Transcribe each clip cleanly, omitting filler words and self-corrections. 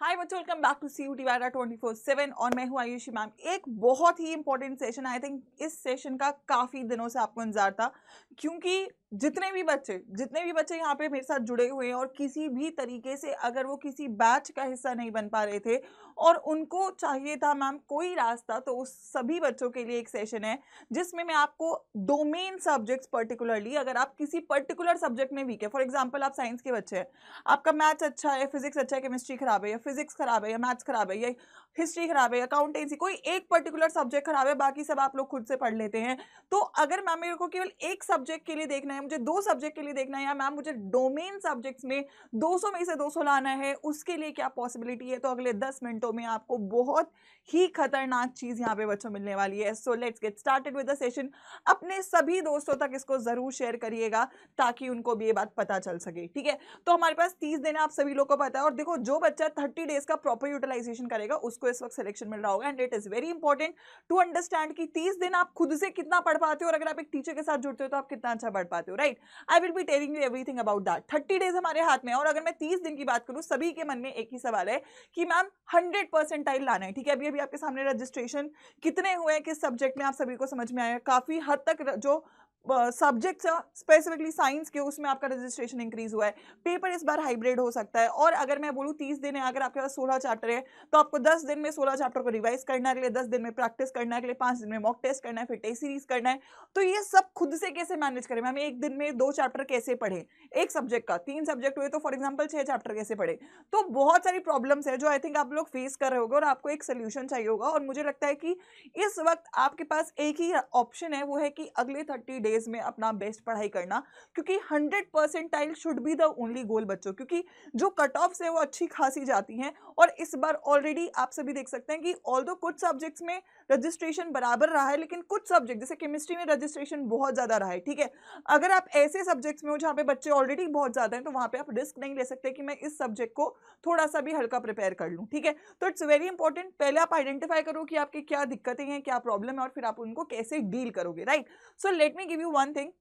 हाय बच्चों, welcome back to CUT वायरा 24/7 और मैं हूं आयुषी मैम। एक बहुत ही इंपॉर्टेंट सेशन, आई थिंक इस सेशन का काफ़ी दिनों से आपको इंतजार था, क्योंकि जितने भी बच्चे यहाँ पे मेरे साथ जुड़े हुए हैं और किसी भी तरीके से अगर वो किसी बैच का हिस्सा नहीं बन पा रहे थे और उनको चाहिए था मैम कोई रास्ता, तो उस सभी बच्चों के लिए एक सेशन है जिसमें मैं आपको डोमेन सब्जेक्ट्स, पर्टिकुलरली अगर आप किसी पर्टिकुलर सब्जेक्ट में वीक है, फॉर एग्जाम्पल आप साइंस के बच्चे हैं, आपका मैथ्स अच्छा है, फिजिक्स अच्छा है, केमिस्ट्री खराब है, या फिजिक्स खराब है, या मैथ्स खराब है, या हिस्ट्री खराब है, अकाउंटेंसी, कोई एक पर्टिकुलर सब्जेक्ट खराब है, बाकी सब आप लोग खुद से पढ़ लेते हैं। तो अगर मैम मेरे को केवल एक सब्जेक्ट के लिए देखना है, मुझे 2 सब्जेक्ट के लिए देखना है, या मैम मुझे डोमेन सब्जेक्ट्स में 200 में से 200 लाना है, उसके लिए क्या पॉसिबिलिटी है? तो अगले 10 मिनटों में आपको बहुत ही खतरनाक चीज यहाँ पे बच्चों मिलने वाली है। So let's get started with the session. अपने सभी दोस्तों तक इसको जरूर शेयर करिएगा ताकि उनको भी ये बात पता चल सके, ठीक है? तो हमारे पास 30 दिन है, आप सभी लोग को पता है। और देखो, जो बच्चा 30 डेज का प्रॉपर यूटिलाइजेशन करेगा उसको इस वक्त सिलेक्शन मिल रहा होगा। And it is very important to understand कि 30 दिन आप खुद से कितना पढ़ पाते हो और अगर आप एक टीचर के साथ जुड़ते हो तो आप कितना अच्छा पढ़ पाते हो, right? I will be telling you everything about that. 30 days हमारे हाथ में है। और अगर मैं 30 दिन की बात करूं, सभी के मन में एक ही सवाल है कि मैम 100% लाना है, ठीक है? अभी अभी आपके सामने रजिस्ट्रेशन कितने हुए हैं, किस सब्जेक्ट में, आप सभी को समझ में आया काफी हद तक। जो सब्जेक्ट्स स्पेसिफिकली साइंस के, उसमें आपका रजिस्ट्रेशन इंक्रीज हुआ है। पेपर इस बार हाइब्रिड हो सकता है। और अगर मैं बोलूँ 30 दिन है, अगर आपके पास 16 चैप्टर है तो आपको 10 दिन में 16 चैप्टर को रिवाइज करना है, अगले 10 दिन में प्रैक्टिस करना है, अगले 5 दिन में मॉक टेस्ट करना है, फिर टेस्ट सीरीज करना है। तो ये सब खुद से कैसे मैनेज करें मैम? एक दिन में 2 चैप्टर कैसे पढ़े? एक सब्जेक्ट का 3 सब्जेक्ट हुए तो फॉर एग्जाम्पल 6 चैप्टर कैसे पढ़े? तो बहुत सारी प्रॉब्लम्स है जो आई थिंक आप लोग फेस कर रहे होगे और आपको एक सोल्यूशन चाहिए होगा। और मुझे लगता है कि इस वक्त आपके पास एक ही ऑप्शन है, वो है कि अगले 30 डेज में अपना बेस्ट पढ़ाई करना, क्योंकि 100% should be the only goal बच्चों। क्योंकि जो कट ऑफ है वो अच्छी खासी जाती हैं और इस बार ऑलरेडी आप सभी देख सकते हैं कि ऑल्दो कुछ सब्जेक्ट्स में रजिस्ट्रेशन बराबर रहा है, लेकिन कुछ सब्जेक्ट जैसे केमिस्ट्री में रजिस्ट्रेशन बहुत ज्यादा रहा है, ठीक है? अगर आप ऐसे सब्जेक्ट्स में हो जहाँ पे बच्चे ऑलरेडी बहुत ज्यादा हैं तो वहां पे आप रिस्क नहीं ले सकते कि मैं इस सब्जेक्ट को थोड़ा सा भी हल्का प्रिपेयर कर लूँ, ठीक है? तो इट्स वेरी इंपॉर्टेंट, पहले आप आइडेंटिफाई करो कि आपकी क्या दिक्कतें हैं, क्या प्रॉब्लम है, और फिर आप उनको कैसे डील करोगे, right? So let me give you one thing,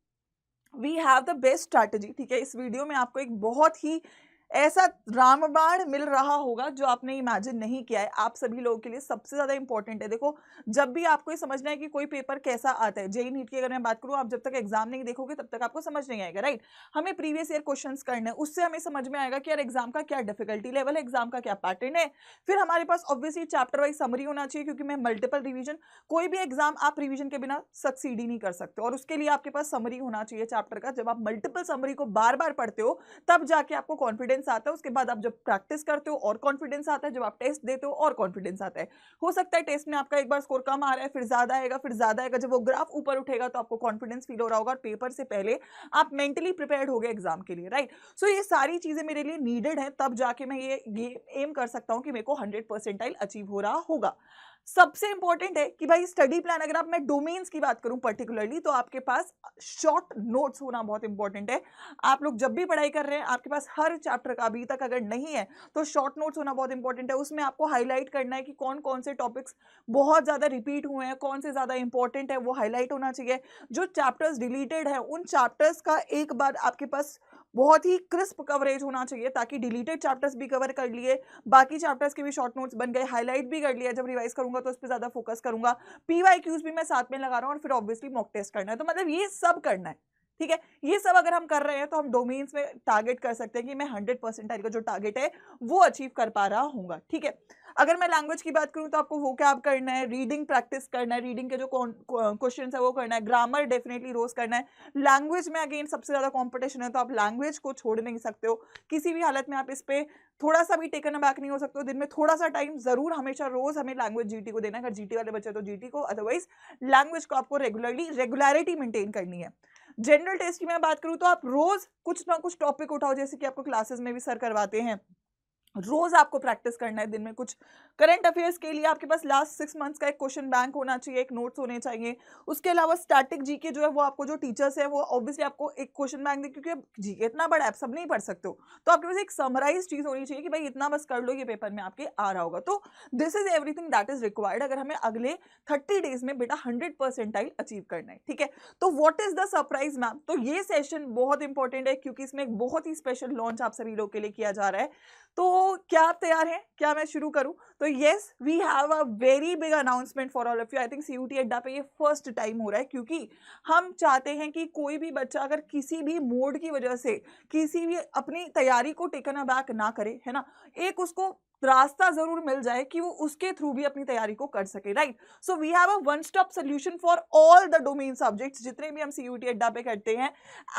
we have the best strategy, ठीक है? इस वीडियो में आपको एक बहुत ही ऐसा रामबाण मिल रहा होगा जो आपने इमेजिन नहीं किया है। आप सभी लोगों के लिए सबसे ज्यादा इंपॉर्टेंट है। देखो, जब भी आपको ये समझना है कि कोई पेपर कैसा आता है, जेईई नीट की अगर मैं बात करूं, आप जब तक एग्जाम नहीं देखोगे तब तक आपको समझ नहीं आएगा, राइट? हमें प्रीवियस ईयर क्वेश्चंस करने हैं, उससे हमें समझ में आएगा कि यार एग्जाम का क्या डिफिकल्टी लेवल है, एग्जाम का क्या पैटर्न है। फिर हमारे पास ऑब्वियसली चैप्टर वाइज समरी होना चाहिए, क्योंकि मैं मल्टीपल रिवीजन, कोई भी एग्जाम आप रिवीजन के बिना सक्सीड ही नहीं कर सकते। और उसके लिए आपके पास समरी होना चाहिए चैप्टर का। जब आप मल्टीपल समरी को बार बार पढ़ते हो तब जाके आपको कॉन्फिडेंस आता है। उसके बाद आप जब प्रैक्टिस करते हो और कॉन्फिडेंस आता है, जब आप टेस्ट देते हो और कॉन्फिडेंस आता है। हो सकता है टेस्ट में आपका एक बार स्कोर कम आ रहा है, फिर ज्यादा आएगा, फिर ज्यादा आएगा। जब वो ग्राफ ऊपर उठेगा तो आपको कॉन्फिडेंस फील हो रहा होगा और पेपर से पहले आप मेंटली प्रिपेयर्ड हो गए एग्जाम के लिए, राइट? सो ये सारी चीजें मेरे लिए नीडेड है, तब जाके मैं ये एम कर सकता हूं कि मेरे को 100% अचीव हो रहा होगा। सबसे इंपॉर्टेंट है कि भाई स्टडी प्लान, अगर आप मैं डोमेन्स की बात करूं पर्टिकुलरली, तो आपके पास शॉर्ट नोट्स होना बहुत इंपॉर्टेंट है। आप लोग जब भी पढ़ाई कर रहे हैं, आपके पास हर चैप्टर का अभी तक अगर नहीं है तो शॉर्ट नोट्स होना बहुत इंपॉर्टेंट है। उसमें आपको हाईलाइट करना है कि कौन कौन से टॉपिक्स बहुत ज्यादा रिपीट हुए हैं, कौन से ज्यादा इंपॉर्टेंट है, वो हाईलाइट होना चाहिए। जो चैप्टर्स डिलीटेड है उन चैप्टर्स का एक बार आपके पास बहुत ही क्रिस्प कवरेज होना चाहिए, ताकि डिलीटेड चैप्टर्स भी कवर कर लिए, बाकी चैप्टर्स के भी शॉर्ट नोट्स बन गए, हाईलाइट भी कर लिया। जब रिवाइज करूंगा तो उस पर ज्यादा फोकस करूंगा। पीवाईक्यूज भी मैं साथ में लगा रहा हूँ और फिर ऑब्वियसली मॉक टेस्ट करना है। तो मतलब ये सब करना है, ठीक है? ये सब अगर हम कर रहे हैं तो हम डोमेन्स में टारगेट कर सकते हैं कि मैं 100% का जो टारगेट है वो अचीव कर पा रहा हूँ, ठीक है? अगर मैं लैंग्वेज की बात करूं तो आपको वोकैब करना है, रीडिंग प्रैक्टिस करना है, रीडिंग के जो क्वेश्चंस है वो करना है, ग्रामर डेफिनेटली रोज करना है। लैंग्वेज में अगेन सबसे ज्यादा कंपटीशन है, तो आप लैंग्वेज को छोड़ नहीं सकते हो किसी भी हालत में। आप इस पे थोड़ा सा भी टेकन बैक नहीं हो सकते हो। दिन में थोड़ा सा टाइम जरूर, हमेशा रोज हमें लैंग्वेज जीटी को देना है। अगर जीटी वाले बच्चे तो जीटी को, अदरवाइज लैंग्वेज को आपको रेगुलरिटी मेंटेन करनी है। जनरल टेस्ट की मैं बात करूं तो आप रोज कुछ ना कुछ टॉपिक उठाओ, जैसे कि आपको क्लासेस में भी सर करवाते हैं। रोज आपको प्रैक्टिस करना है। दिन में कुछ करंट अफेयर्स के लिए आपके पास लास्ट 6 मंथ्स का एक क्वेश्चन बैंक होना चाहिए, एक नोट्स होने चाहिए। उसके अलावा स्टैटिक जीके जो है वो आपको जो टीचर्स है वो ऑब्वियसली आपको एक क्वेश्चन बैंक दे, क्योंकि जीके इतना बड़ा है, आप सब नहीं पढ़ सकते हो। तो आपके पास एक समराइज चीज होनी चाहिए कि भाई इतना बस कर लो, ये पेपर में आपके आ रहा होगा। तो this is everything that is required अगर हमें अगले 30 डेज में बेटा 100% अचीव करना है, ठीक है? तो what is the surprise ma'am? तो ये सेशन बहुत इंपॉर्टेंट है क्योंकि इसमें एक बहुत ही स्पेशल लॉन्च आप सभी लोग के लिए किया जा रहा है। तो क्या आप तैयार हैं? क्या मैं शुरू करूं? तो yes, we have a very big announcement for all of you. I think CUET Adda पे ये फर्स्ट टाइम हो रहा है, क्योंकि हम चाहते हैं कि कोई भी बच्चा अगर किसी भी मोड की वजह से किसी भी अपनी तैयारी को टेकन अबैक ना करे, है ना, एक उसको रास्ता जरूर मिल जाए कि वो उसके थ्रू भी अपनी तैयारी को कर सके, right. So we have a one stop solution for all the domain subjects जितने भी हम सीयूटी अड्डा पे करते हैं।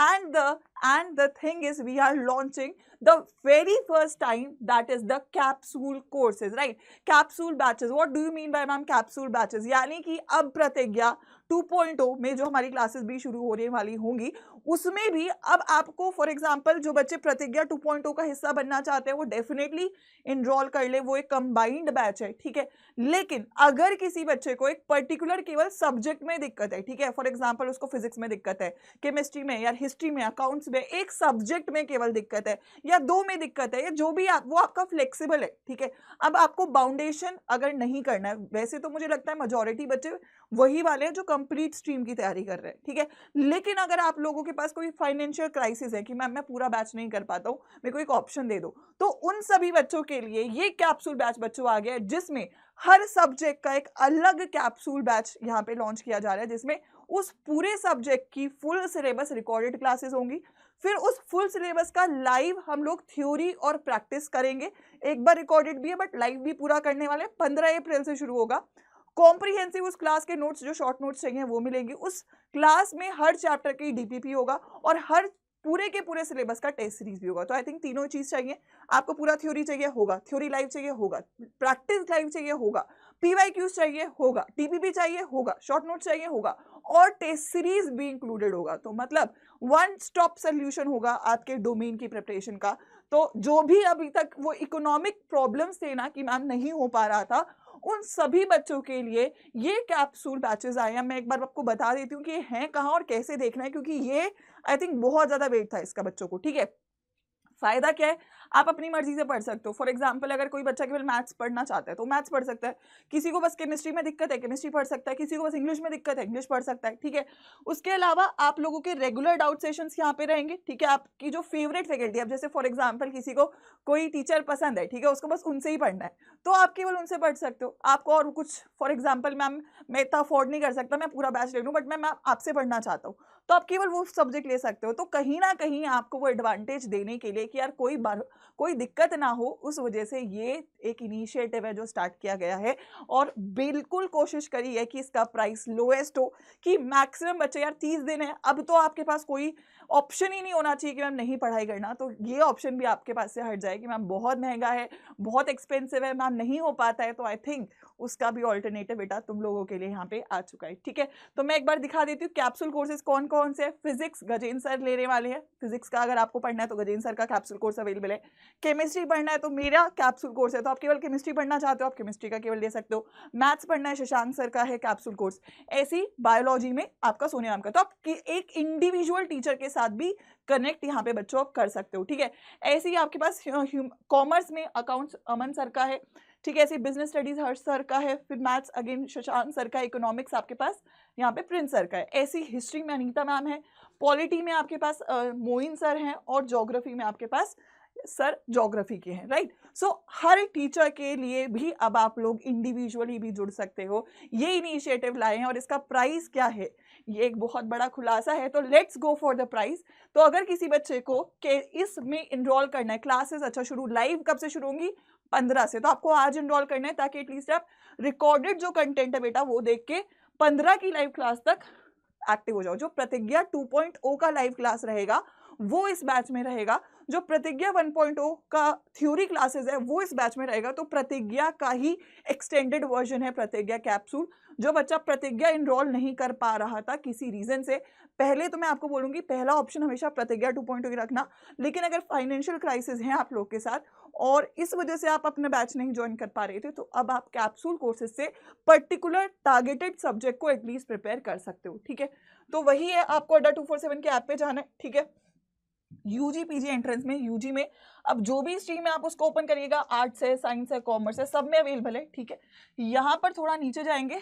And the thing is we are launching the very first time, that is the capsule courses, right? Capsule batches. What do you mean by ma'am capsule batches? यानी कि अब प्रतिज्ञा 2.0 में जो हमारी क्लासेस भी शुरू होने वाली होंगी, उसमें भी अब आपको फॉर एग्जांपल जो बच्चे प्रतिज्ञा 2.0 का हिस्सा बनना चाहते हैं वो डेफिनेटली इनरोल कर ले, वो एक कंबाइंड बैच है, ठीक है। लेकिन अगर किसी बच्चे को एक पर्टिकुलर केवल सब्जेक्ट में दिक्कत है, ठीक है, फॉर एग्जांपल उसको फिजिक्स में दिक्कत है, केमिस्ट्री में या हिस्ट्री में, अकाउंट्स में, एक सब्जेक्ट में केवल दिक्कत है या 2 में दिक्कत है, या जो भी आप, वो आपका फ्लेक्सिबल है, ठीक है। अब आपको बाउंडेशन अगर नहीं करना है, वैसे तो मुझे लगता है मेजॉरिटी बच्चे वही वाले हैं जो कंप्लीट स्ट्रीम की तैयारी कर रहे हैं, ठीक है। लेकिन अगर आप लोगों के पास कोई फाइनेंशियल क्राइसिस है कि मैम मैं पूरा बैच नहीं कर पाता हूँ, मेरे को एक ऑप्शन दे दो, तो उन सभी बच्चों के लिए ये कैप्सूल बैच बच्चों आ गया है, जिसमें हर सब्जेक्ट का एक अलग कैप्सूल बैच यहाँ पे लॉन्च किया जा रहा है, जिसमें उस पूरे सब्जेक्ट की फुल सिलेबस रिकॉर्डेड क्लासेस होंगी। फिर उस फुल सिलेबस का लाइव हम लोग थ्योरी और प्रैक्टिस करेंगे, एक बार रिकॉर्डेड भी है बट लाइव भी पूरा करने वाले। 15 अप्रैल से शुरू होगा। कॉम्प्रिहेंसिव उस क्लास के नोट्स, जो शॉर्ट नोट्स चाहिए वो मिलेंगे। उस क्लास में हर चैप्टर की डीपीपी होगा और हर पूरे के पूरे सिलेबस का टेस्ट सीरीज भी होगा। तो आई थिंक तीनों चीज चाहिए आपको। पूरा थ्योरी चाहिए, होगा। थ्योरी लाइव चाहिए, होगा। प्रैक्टिस लाइव चाहिए, होगा। पीवाईक्यूज चाहिए, होगा। टीपीपी चाहिए, होगा। शॉर्ट नोट चाहिए, होगा। और टेस्ट सीरीज भी इंक्लूडेड होगा। तो मतलब वन स्टॉप सोल्यूशन होगा आपके डोमेन की प्रिपरेशन का। तो जो भी अभी तक वो इकोनॉमिक प्रॉब्लम्स थे ना कि मैम नहीं हो पा रहा था, उन सभी बच्चों के लिए ये कैप्सूल बैचेस आए हैं। मैं एक बार आपको बता देती हूँ कि ये हैं कहाँ और कैसे देखना है, क्योंकि ये आई थिंक बहुत ज्यादा वेट था इसका बच्चों को, ठीक है। फायदा क्या है, आप अपनी मर्जी से पढ़ सकते हो। फॉर एग्जाम्पल अगर कोई बच्चा केवल मैथ्स पढ़ना चाहता है तो मैथ्स पढ़ सकता है, किसी को बस केमिस्ट्री में दिक्कत है केमिस्ट्री पढ़ सकता है, किसी को बस इंग्लिश में दिक्कत है इंग्लिश पढ़ सकता है, ठीक है। उसके अलावा आप लोगों के रेगुलर डाउट सेशंस यहाँ पे रहेंगे, ठीक है। आपकी जो फेवरेट फैकल्टी, अब जैसे फॉर एग्जाम्पल किसी को कोई टीचर पसंद है, ठीक है, उसको बस उनसे ही पढ़ना है, तो आप केवल उनसे पढ़ सकते हो। आपको और कुछ, फॉर एग्जाम्पल मैम मैं इतना अफोर्ड नहीं कर सकता, मैं पूरा बैच ले लूँ, बट मैं आपसे पढ़ना चाहता हूँ, तो आप केवल वो सब्जेक्ट ले सकते हो। तो कहीं ना कहीं आपको वो एडवांटेज देने के लिए कि यार कोई दिक्कत ना हो, उस वजह से ये एक इनिशिएटिव है जो स्टार्ट किया गया है। और बिल्कुल कोशिश करी है कि इसका प्राइस लोएस्ट हो, कि मैक्सिमम बच्चे, यार 30 दिन है, अब तो आपके पास कोई ऑप्शन ही नहीं होना चाहिए कि मैम नहीं पढ़ाई करना। तो ये ऑप्शन भी आपके पास से हट जाए कि मैम बहुत महंगा है, बहुत एक्सपेंसिव है, मैम नहीं हो पाता है। तो आई थिंक उसका भी ऑल्टरनेटिव बेटा तुम लोगों के लिए यहाँ पे आ चुका है, ठीक है। तो मैं एक बार दिखा देती हूँ कैप्सूल कोर्सेज कौन कौन से हैं। फिजिक्स गजेंद्र सर लेने वाले हैं, फिजिक्स का अगर आपको पढ़ना है तो गजेंद्र सर का कैप्सूल कोर्स अवेलेबल है। केमिस्ट्री पढ़ना है तो मेरा कैप्सूल कोर्स है, तो आप केवल केमिस्ट्री पढ़ना चाहते हो आप केमिस्ट्री का केवल ले सकते हो। मैथ्स पढ़ना है, शशांक सर का है कैप्सूल कोर्स। ऐसी बायोलॉजी में आपका सोनिया मैम का। तो आप एक इंडिविजुअल टीचर के साथ भी कनेक्ट यहाँ पे बच्चों आप कर सकते हो, ठीक है। ऐसे ही आपके पास कॉमर्स में अकाउंट्स अमन सर का है, ठीक है। ऐसे बिजनेस स्टडीज हर्ष सर का है, फिर मैथ्स अगेन शशांक सर का, इकोनॉमिक्स आपके पास यहाँ पे प्रिंस सर का है। ऐसी हिस्ट्री में अनीता मैम है, पॉलिटी में आपके पास मोइन सर हैं, और ज्योग्राफी में आपके पास सर ज्योग्राफी के हैं, राइट। सो हर टीचर के लिए भी अब आप लोग इंडिविजुअली भी जुड़ सकते हो। ये इनिशिएटिव लाए हैं और इसका प्राइस क्या है, ये एक बहुत बड़ा खुलासा है। तो let's go for the price. तो अगर किसी बच्चे को इसमें इनरोल करना है, क्लासेस अच्छा शुरू लाइव कब से शुरू होंगी, 15 से, तो आपको आज इनरोल करना है, ताकि एटलीस्ट आप रिकॉर्डेड जो कंटेंट है बेटा वो देख के 15 की लाइव क्लास तक एक्टिव हो जाओ। जो प्रतिज्ञा 2.0 का लाइव क्लास रहेगा वो इस बैच में रहेगा, जो प्रतिज्ञा 1.0 का थ्योरी क्लासेस है वो इस बैच में रहेगा। तो प्रतिज्ञा का ही एक्सटेंडेड वर्जन है प्रतिज्ञा कैप्सूल। जो बच्चा प्रतिज्ञा इनरोल नहीं कर पा रहा था किसी रीजन से, पहले तो मैं आपको बोलूंगी पहला ऑप्शन हमेशा प्रतिज्ञा 2.0 ही रखना। लेकिन अगर फाइनेंशियल क्राइसिस है आप लोग के साथ और इस वजह से आप अपने बैच नहीं ज्वाइन कर पा रहे थे, तो अब आप कैप्सूल कोर्सेज से पर्टिकुलर टारगेटेड सब्जेक्ट को एटलीस्ट प्रिपेयर कर सकते हो, ठीक है। तो वही है, आपको अड्डा 247 के ऐप पे जाना है, ठीक है। यूजी पीजी एंट्रेंस में, यूजी में अब जो भी स्ट्रीम है आप उसको ओपन करिएगा, आर्ट्स है, साइंस है, कॉमर्स है, सब में अवेलेबल है, ठीक है। यहाँ पर थोड़ा नीचे जाएंगे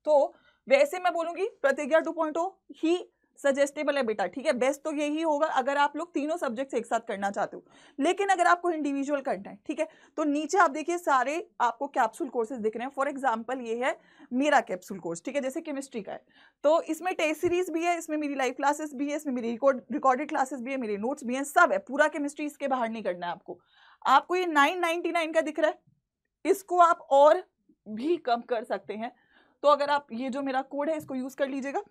तो वैसे मैं बोलूंगी प्रतिज्ञा 2.0 ही सजेस्टेबल है बेटा, ठीक है। बेस्ट तो यही होगा अगर आप लोग तीनों सब्जेक्ट्स एक साथ करना चाहते हो, लेकिन अगर आपको इंडिविजुअल करना है, ठीक है, तो नीचे आप देखिए सारे आपको कैप्सूल कोर्सेज दिख रहे हैं। फॉर एग्जांपल ये है मेरा कैप्सूल कोर्स, ठीक है, जैसे केमिस्ट्री का है, तो इसमें टेस्ट सीरीज भी है, इसमें मेरी लाइव क्लासेस भी है, इसमें मेरी रिकॉर्डेड क्लासेस भी है, मेरे नोट्स भी हैं, सब है। पूरा केमिस्ट्री इसके बाहर नहीं करना है आपको। आपको ये 999 का दिख रहा है, इसको आप और भी कम कर सकते हैं। तो अगर आप ये जो मेरा कोड है इसको यूज कर लीजिएगा।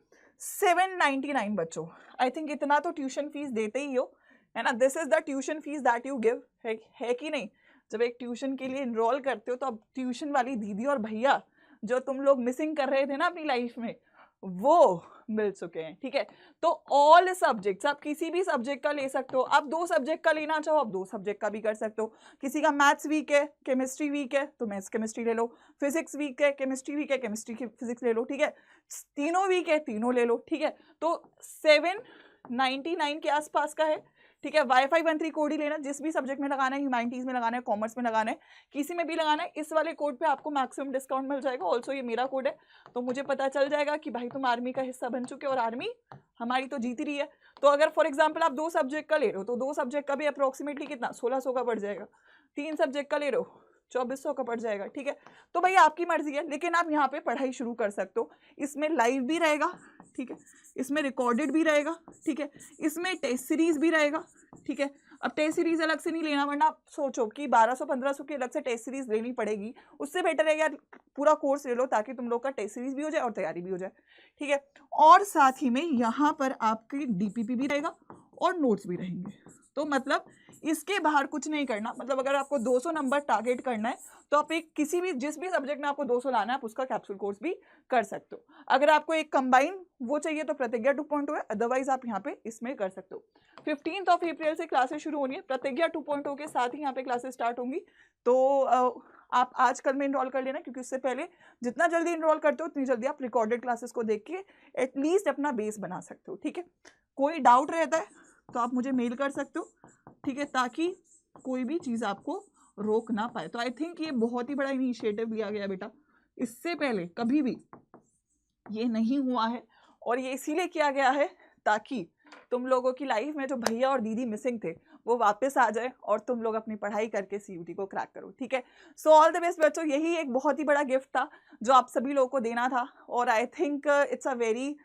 799 बच्चों, आई थिंक इतना तो ट्यूशन फीस देते ही हो, है ना। This is the tuition fees that you give, है कि नहीं। जब एक ट्यूशन के लिए इनरोल करते हो तो अब ट्यूशन वाली दीदी और भैया जो तुम लोग मिसिंग कर रहे थे ना अपनी लाइफ में, वो मिल चुके हैं, ठीक है। तो ऑल सब्जेक्ट्स, आप किसी भी सब्जेक्ट का ले सकते हो। आप 2 सब्जेक्ट का लेना चाहो आप 2 सब्जेक्ट का भी कर सकते हो। किसी का मैथ्स वीक है, केमिस्ट्री वीक है, तो मैथ्स केमिस्ट्री ले लो। फिजिक्स वीक है, केमिस्ट्री वीक है, केमिस्ट्री फिजिक्स ले लो, ठीक है। तीनों वीक है, तीनों ले लो, ठीक है। तो 799 के आसपास का है, ठीक है। Y513 कोड ही लेना, जिस भी सब्जेक्ट में लगाना है, ह्यूमैनिटीज में लगाना है, कॉमर्स में लगाना है, किसी में भी लगाना है, इस वाले कोड पे आपको मैक्सिमम डिस्काउंट मिल जाएगा। ऑल्सो ये मेरा कोड है, तो मुझे पता चल जाएगा कि भाई तुम आर्मी का हिस्सा बन चुके हो और आर्मी हमारी तो जीती रही है। तो अगर फॉर एग्जाम्पल आप 2 सब्जेक्ट का ले रहे हो तो 2 सब्जेक्ट का भी अप्रोक्सीमेटली कितना 1600 का पड़ जाएगा। 3 सब्जेक्ट का ले रहे हो 2400 का पड़ जाएगा, ठीक है। तो भाई आपकी मर्जी है, लेकिन आप यहाँ पे पढ़ाई शुरू कर सकते हो। इसमें लाइव भी रहेगा, ठीक है, इसमें रिकॉर्डेड भी रहेगा, ठीक है, इसमें टेस्ट सीरीज भी रहेगा, ठीक है। अब टेस्ट सीरीज अलग से नहीं लेना, वरना आप सोचो कि 1200-1500 की अलग से टेस्ट सीरीज लेनी पड़ेगी। उससे बेटर है यार पूरा कोर्स ले लो, ताकि तुम लोग का टेस्ट सीरीज भी हो जाए और तैयारी भी हो जाए, ठीक है। और साथ ही में यहाँ पर आपकी DPP भी रहेगा और नोट्स भी रहेंगे। तो मतलब इसके बाहर कुछ नहीं करना। मतलब अगर आपको 200 नंबर टारगेट करना है तो आप एक किसी भी जिस भी सब्जेक्ट में आपको 200 लाना है आप उसका कैप्सूल कोर्स भी कर सकते हो। अगर आपको एक कंबाइन वो चाहिए तो प्रतिज्ञा 2.0 है, अदरवाइज आप यहाँ पे इसमें कर सकते हो। 15 अप्रैल से क्लासेस शुरू होनी है, प्रतिज्ञा 2.0 के साथ ही यहाँ पे क्लासेस स्टार्ट होंगी। तो आप आज कल में इनरोल कर लेना, क्योंकि उससे पहले जितना जल्दी इनरोल करते हो उतनी जल्दी आप रिकॉर्डेड क्लासेस को देख के एटलीस्ट अपना बेस बना सकते हो, ठीक है। कोई डाउट रहता है तो आप मुझे मेल कर सकते हो, ठीक है, ताकि कोई भी चीज़ आपको रोक ना पाए। तो आई थिंक ये बहुत ही बड़ा इनिशिएटिव लिया गया बेटा, इससे पहले कभी भी ये नहीं हुआ है। और ये इसीलिए किया गया है ताकि तुम लोगों की लाइफ में जो भैया और दीदी मिसिंग थे वो वापस आ जाए और तुम लोग अपनी पढ़ाई करके CUT को क्रैक करो, ठीक है। सो ऑल द बेस्ट बच्चों, यही एक बहुत ही बड़ा गिफ्ट था जो आप सभी लोगों को देना था, और I think it's a very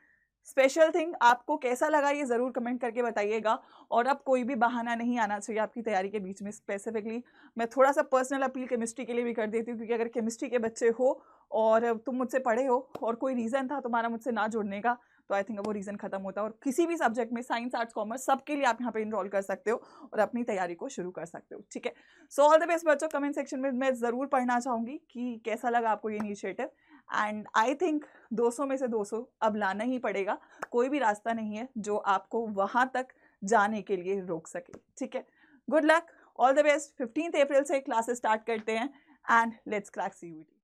special thing. आपको कैसा लगा ये ज़रूर कमेंट करके बताइएगा। और अब कोई भी बहाना नहीं आना चाहिए आपकी तैयारी के बीच में। स्पेसिफिकली मैं थोड़ा सा पर्सनल अपील केमिस्ट्री के लिए भी कर देती हूँ, क्योंकि अगर केमिस्ट्री के बच्चे हो और तुम मुझसे पढ़े हो और कोई रीज़न था तुम्हारा मुझसे ना जुड़ने का, तो आई थिंक वो रीज़न खत्म होता है। और किसी भी सब्जेक्ट में साइंस आर्ट्स कॉमर्स सबके लिए आप यहाँ पे इनरोल कर सकते हो और अपनी तैयारी को शुरू कर सकते हो, ठीक है। सो ऑल द बेस्ट बच्चों। कमेंट सेक्शन में मैं ज़रूर पढ़ना चाहूँगी कि कैसा लगा आपको ये इनिशिएटिव। एंड आई थिंक 200 में से 200 अब लाना ही पड़ेगा। कोई भी रास्ता नहीं है जो आपको वहाँ तक जाने के लिए रोक सके, ठीक है। Good luck, all the best. 15 अप्रैल से क्लासेस स्टार्ट करते हैं एंड लेट्स क्रैक CUT।